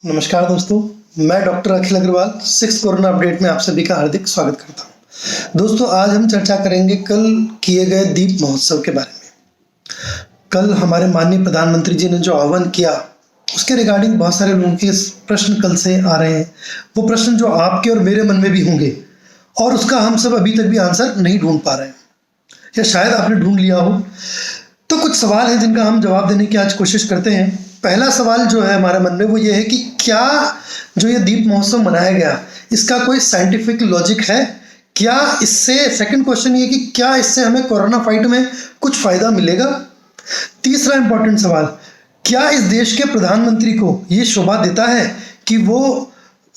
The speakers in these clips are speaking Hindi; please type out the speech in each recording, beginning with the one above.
नमस्कार दोस्तों, मैं डॉक्टर अखिल अग्रवाल 6 कोरोना अपडेट में आप सभी का हार्दिक स्वागत करता हूं। दोस्तों, आज हम चर्चा करेंगे कल किए गए दीप महोत्सव के बारे में। कल हमारे माननीय प्रधानमंत्री जी ने जो आह्वान किया, उसके रिगार्डिंग बहुत सारे लोगों के प्रश्न कल से आ रहे हैं। वो प्रश्न जो आपके और मेरे मन में भी होंगे और उसका हम सब अभी तक भी आंसर नहीं ढूंढ पा रहे हैं, या शायद आपने ढूंढ लिया हो। तो कुछ सवाल हैं जिनका हम जवाब देने की आज कोशिश करते हैं। पहला सवाल जो है हमारे मन में वो ये है कि क्या जो ये दीप महोत्सव मनाया गया, इसका कोई साइंटिफिक लॉजिक है? क्या इससे, सेकंड क्वेश्चन ये कि क्या इससे हमें कोरोना फाइट में कुछ फायदा मिलेगा? तीसरा इंपॉर्टेंट सवाल, क्या इस देश के प्रधानमंत्री को ये शोभा देता है कि वो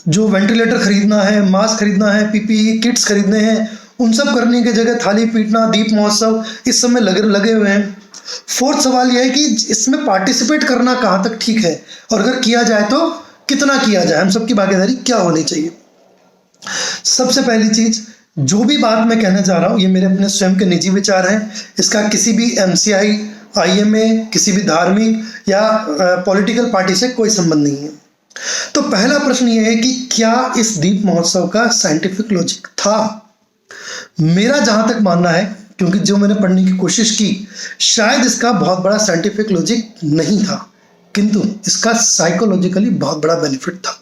जो वेंटिलेटर खरीदना है, मास्क खरीदना है, पीपीई किट्स खरीदने हैं, उन सब करने की जगह थाली पीटना, दीप महोत्सव इस समय लगे हुए हैं? फोर्थ सवाल यह है कि इसमें पार्टिसिपेट करना कहाँ तक ठीक है, और अगर किया जाए तो कितना किया जाए, हम सबकी भागीदारी क्या होनी चाहिए? सबसे पहली चीज, जो भी बात मैं कहने जा रहा हूँ ये मेरे अपने स्वयं के निजी विचार हैं। इसका किसी भी एमसीआई, आईएमए, किसी भी धार्मिक या पॉलिटिकल पार्टी से कोई संबंध नहीं है। तो पहला प्रश्न ये है कि क्या इस दीप महोत्सव का साइंटिफिक लॉजिक था? मेरा जहां तक मानना है, क्योंकि जो मैंने पढ़ने की कोशिश की, शायद इसका बहुत बड़ा साइंटिफिक लॉजिक नहीं था, किंतु इसका साइकोलॉजिकली बहुत बड़ा बेनिफिट था।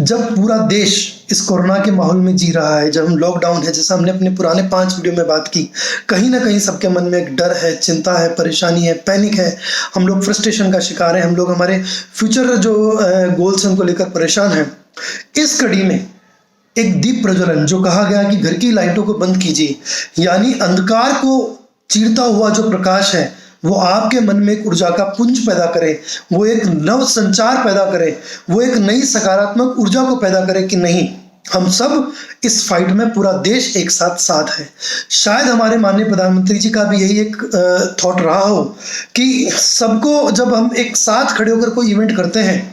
जब पूरा देश इस कोरोना के माहौल में जी रहा है, जब हम लॉकडाउन है, जैसा हमने अपने पुराने 5 वीडियो में बात की, कहीं ना कहीं सबके मन में एक डर है, चिंता है, परेशानी है, पैनिक है। हम लोग फ्रस्ट्रेशन का शिकार हैं, हम लोग हमारे फ्यूचर जो गोल्स हैं उनको लेकर परेशान हैं। इस कड़ी में एक दीप प्रज्वलन, जो कहा गया कि घर की लाइटों को बंद कीजिए, यानी अंधकार को चीरता हुआ जो प्रकाश है वो आपके मन में एक ऊर्जा का पुंज पैदा करे, वो एक नव संचार पैदा करे, वो एक नई सकारात्मक ऊर्जा को पैदा करे कि नहीं, हम सब इस फाइट में, पूरा देश एक साथ है। शायद हमारे माननीय प्रधानमंत्री जी का भी यही एक थॉट रहा हो कि सबको, जब हम एक साथ खड़े होकर कोई इवेंट करते हैं,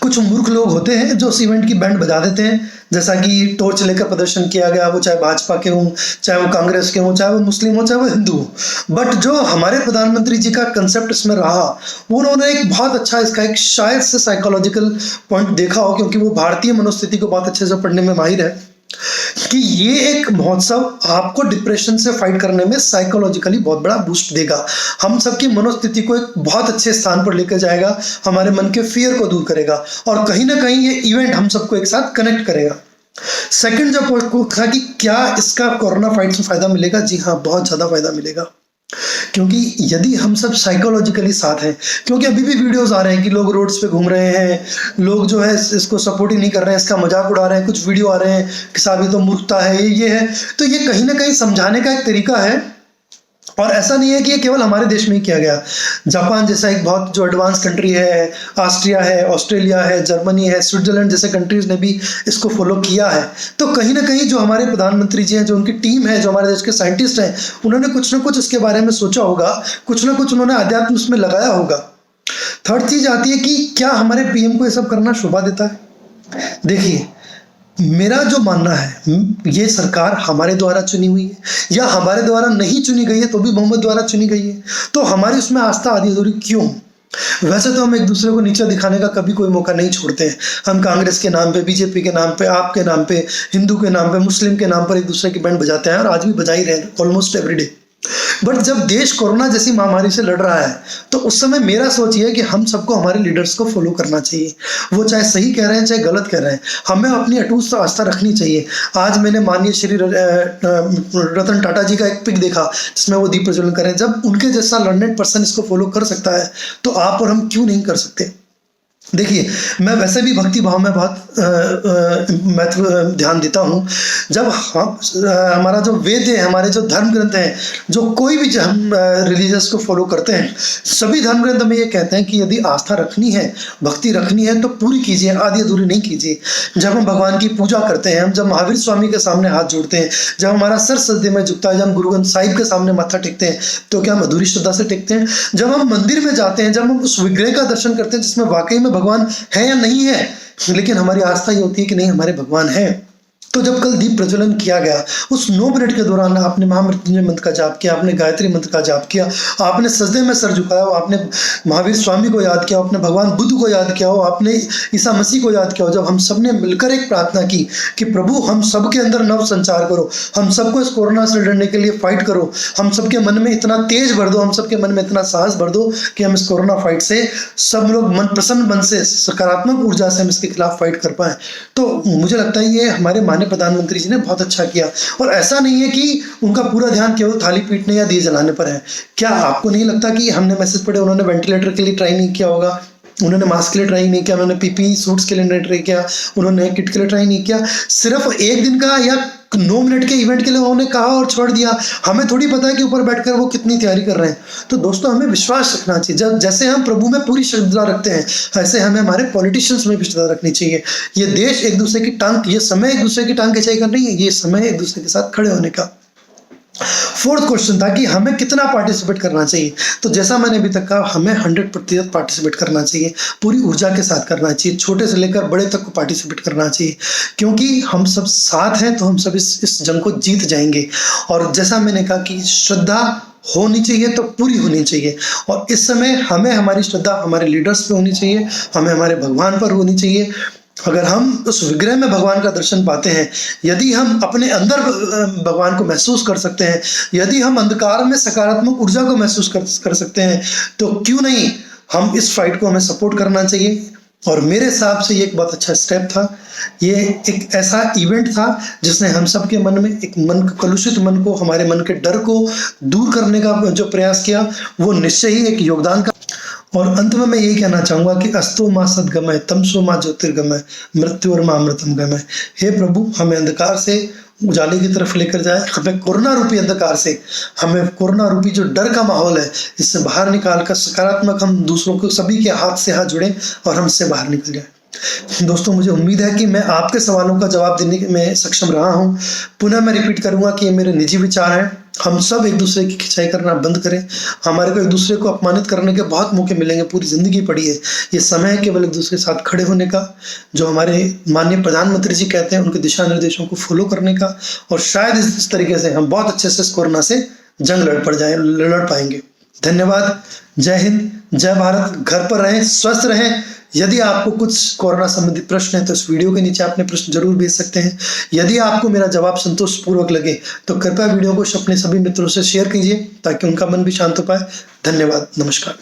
कुछ मूर्ख लोग होते हैं जो उस इवेंट की बैंड बजा देते हैं, जैसा कि टॉर्च लेकर प्रदर्शन किया गया, वो चाहे भाजपा के हों, चाहे वो कांग्रेस के हों, चाहे वो मुस्लिम हो, चाहे वो हिंदू हो। बट जो हमारे प्रधानमंत्री जी का कंसेप्ट इसमें रहा, वो उन्होंने एक बहुत अच्छा, इसका एक शायद से साइकोलॉजिकल पॉइंट देखा हो, क्योंकि वो भारतीय मनोस्थिति को बहुत अच्छे से पढ़ने में माहिर है, कि ये एक महोत्सव आपको डिप्रेशन से फाइट करने में साइकोलॉजिकली बहुत बड़ा बूस्ट देगा, हम सबकी मनोस्थिति को एक बहुत अच्छे स्थान पर लेकर जाएगा, हमारे मन के फियर को दूर करेगा, और कहीं ना कहीं ये इवेंट हम सबको एक साथ कनेक्ट करेगा। सेकंड जो पॉइंट था कि क्या इसका कोरोना फाइट में फायदा मिलेगा, जी हाँ, बहुत ज्यादा फायदा मिलेगा। क्योंकि यदि हम सब साइकोलॉजिकली साथ हैं, क्योंकि अभी भी वीडियोस आ रहे हैं कि लोग रोड्स पे घूम रहे हैं, लोग जो है इसको सपोर्ट ही नहीं कर रहे हैं, इसका मजाक उड़ा रहे हैं, कुछ वीडियो आ रहे हैं कि साहब ये तो मूर्खता है, ये है। तो ये कहीं ना कहीं समझाने का एक तरीका है, और ऐसा नहीं है कि ये केवल हमारे देश में ही किया गया। जापान जैसा एक बहुत जो एडवांस कंट्री है, ऑस्ट्रिया है, ऑस्ट्रेलिया है, जर्मनी है, स्विट्जरलैंड जैसे कंट्रीज ने भी इसको फॉलो किया है। तो कहीं ना कहीं जो हमारे प्रधानमंत्री जी हैं, जो उनकी टीम है, जो हमारे देश के साइंटिस्ट हैं, उन्होंने कुछ ना कुछ इसके बारे में सोचा होगा, कुछ ना कुछ उन्होंने अध्यात्म उसमें लगाया होगा। थर्ड चीज आती है कि क्या हमारे पीएम को ये सब करना शोभा देता है? देखिए, मेरा जो मानना है, ये सरकार हमारे द्वारा चुनी हुई है, या हमारे द्वारा नहीं चुनी गई है तो भी बहुमत द्वारा चुनी गई है, तो हमारी उसमें आस्था आधी अधूरी क्यों? वैसे तो हम एक दूसरे को नीचा दिखाने का कभी कोई मौका नहीं छोड़ते हैं। हम कांग्रेस के नाम पे, बीजेपी के नाम पे, आपके नाम पे, हिंदू के नाम पे, मुस्लिम के नाम पर एक दूसरे की बैंड बजाते हैं, और आज भी बजा ही रहे हैं ऑलमोस्ट एवरीडे। बट जब देश कोरोना जैसी महामारी से लड़ रहा है, तो उस समय मेरा सोच ये है कि हम सबको हमारे लीडर्स को फॉलो करना चाहिए। वो चाहे सही कह रहे हैं चाहे गलत कह रहे हैं, हमें अपनी अटूट आस्था रखनी चाहिए। आज मैंने माननीय श्री रतन टाटा जी का एक पिक देखा जिसमें वो दीप प्रज्वलन करें। जब उनके जैसा लर्नेड पर्सन इसको फॉलो कर सकता है, तो आप और हम क्यों नहीं कर सकते? देखिए, मैं वैसे भी भक्ति भाव में बहुत महत्व ध्यान देता हूँ। जब हम हमारा जो वेद है, हमारे जो धर्म ग्रंथ हैं, जो कोई भी हम रिलीजियस को फॉलो करते हैं, सभी धर्म ग्रंथ हमें ये कहते हैं कि यदि आस्था रखनी है, भक्ति रखनी है, तो पूरी कीजिए, आधी अधूरी नहीं कीजिए। जब हम भगवान की पूजा करते हैं, हम जब महावीर स्वामी के सामने हाथ जोड़ते हैं, जब हमारा सर सजदे में झुकता है, जब हम गुरु ग्रंथ साहिब के सामने माथा टेकते हैं, तो क्या हम अधूरी श्रद्धा से टेकते हैं? जब हम मंदिर में जाते हैं, जब हम उस विग्रह का दर्शन करते हैं जिसमें वाकई में भगवान है या नहीं है, लेकिन हमारी आस्था ये होती है कि नहीं, हमारे भगवान है, तो जब कल दीप प्रज्वलन किया गया, उस 9 मिनट के दौरान आपने महामृत्युंजय मंत्र का जाप किया, आपने गायत्री मंत्र का जाप किया, आपने सजदे में सर झुकाया हो, आपने महावीर स्वामी को याद किया हो, आपने भगवान बुद्ध को याद किया हो, आपने ईसा मसीह को याद किया हो, जब हम सब ने मिलकर एक प्रार्थना की कि प्रभु हम सबके अंदर नव संचार करो, हम सबको इस कोरोना से लड़ने के लिए फाइट करो, हम सबके मन में इतना तेज भर दो, हम सबके मन में इतना साहस भर दो कि हम इस कोरोना फाइट से सब लोग मन प्रसन्न मन से सकारात्मक ऊर्जा से हम इसके खिलाफ फाइट कर पाए। तो मुझे लगता है ये हमारे माननीय प्रधानमंत्री जी ने बहुत अच्छा किया। और ऐसा नहीं है कि उनका पूरा ध्यान केवल थाली पीटने या दिए जलाने पर है। क्या आपको नहीं लगता कि हमने मैसेज पढ़े, उन्होंने वेंटिलेटर के लिए ट्राई नहीं किया होगा, उन्होंने मास्क के लिए ट्राई नहीं किया, उन्होंने पीपी सूट्स के लिए नहीं ट्राई किया, उन्होंने किट के लिए ट्राई नहीं किया, सिर्फ एक दिन का या 9 मिनट के इवेंट के लिए उन्होंने कहा और छोड़ दिया। हमें थोड़ी पता है कि ऊपर बैठकर वो कितनी तैयारी कर रहे हैं। तो दोस्तों हमें विश्वास रखना चाहिए। जब जैसे हम प्रभु में पूरी श्रद्धा रखते हैं, ऐसे हमें हमारे पॉलिटिशियंस में भी श्रद्धा रखनी चाहिए। ये देश एक दूसरे की टांग, ये समय एक दूसरे की टांग खिंचाई का नहीं है, ये समय एक दूसरे के साथ खड़े होने का। 4th क्वेश्चन था कि हमें कितना पार्टिसिपेट करना चाहिए। तो जैसा मैंने अभी तक कहा, हमें 100% पार्टिसिपेट करना चाहिए, पूरी ऊर्जा के साथ करना चाहिए, छोटे से लेकर बड़े तक को पार्टिसिपेट करना चाहिए, क्योंकि हम सब साथ हैं तो हम सब इस जंग को जीत जाएंगे। और जैसा मैंने कहा कि श्रद्धा होनी चाहिए तो पूरी होनी चाहिए। और इस समय हमें हमारी श्रद्धा हमारे लीडर्स पे होनी चाहिए, हमें हमारे भगवान पर होनी चाहिए। अगर हम उस विग्रह में भगवान का दर्शन पाते हैं, यदि हम अपने अंदर भगवान को महसूस कर सकते हैं, यदि हम अंधकार में सकारात्मक ऊर्जा को महसूस कर सकते हैं, तो क्यों नहीं हम इस फाइट को हमें सपोर्ट करना चाहिए। और मेरे हिसाब से ये एक बहुत अच्छा स्टेप था। ये एक ऐसा इवेंट था जिसने हम सबके मन में एक कलुषित मन को, हमारे मन के डर को दूर करने का जो प्रयास किया, वो निश्चय ही एक योगदान का। और अंत में मैं यही कहना चाहूंगा कि अस्तो मां सद्गमय तमसो मां ज्योतिर्गमय मृत्यु और मां अमृतम गमय। हे प्रभु, हमें अंधकार से उजाले की तरफ लेकर जाए, हमें कोरोना रूपी अंधकार से, हमें कोरोना रूपी जो डर का माहौल है इससे बाहर निकाल कर सकारात्मक हम दूसरों को सभी के हाथ से हाथ जुड़े और हम इससे बाहर निकल जाए। दोस्तों मुझे उम्मीद है कि मैं आपके सवालों का जवाब देने में सक्षम रहा हूं। पुनः मैं रिपीट करूंगा कि ये मेरे निजी विचार हैं। हम सब एक दूसरे की खिंचाई करना बंद करें। हमारे को एक दूसरे को अपमानित करने के बहुत मौके मिलेंगे, पूरी जिंदगी पड़ी है। ये समय है केवल एक दूसरे के साथ खड़े होने का, जो हमारे माननीय प्रधानमंत्री जी कहते हैं उनके दिशा निर्देशों को फॉलो करने का। और शायद इस तरीके से हम बहुत अच्छे से इस कोरोना से जंग लड़ पाएंगे। धन्यवाद। जय हिंद, जय भारत। घर पर रहें, स्वस्थ रहें। यदि आपको कुछ कोरोना संबंधित प्रश्न है तो इस वीडियो के नीचे अपने प्रश्न जरूर भेज सकते हैं। यदि आपको मेरा जवाब संतोषपूर्वक लगे तो कृपया वीडियो को अपने सभी मित्रों से शेयर कीजिए ताकि उनका मन भी शांत हो पाए। धन्यवाद। नमस्कार।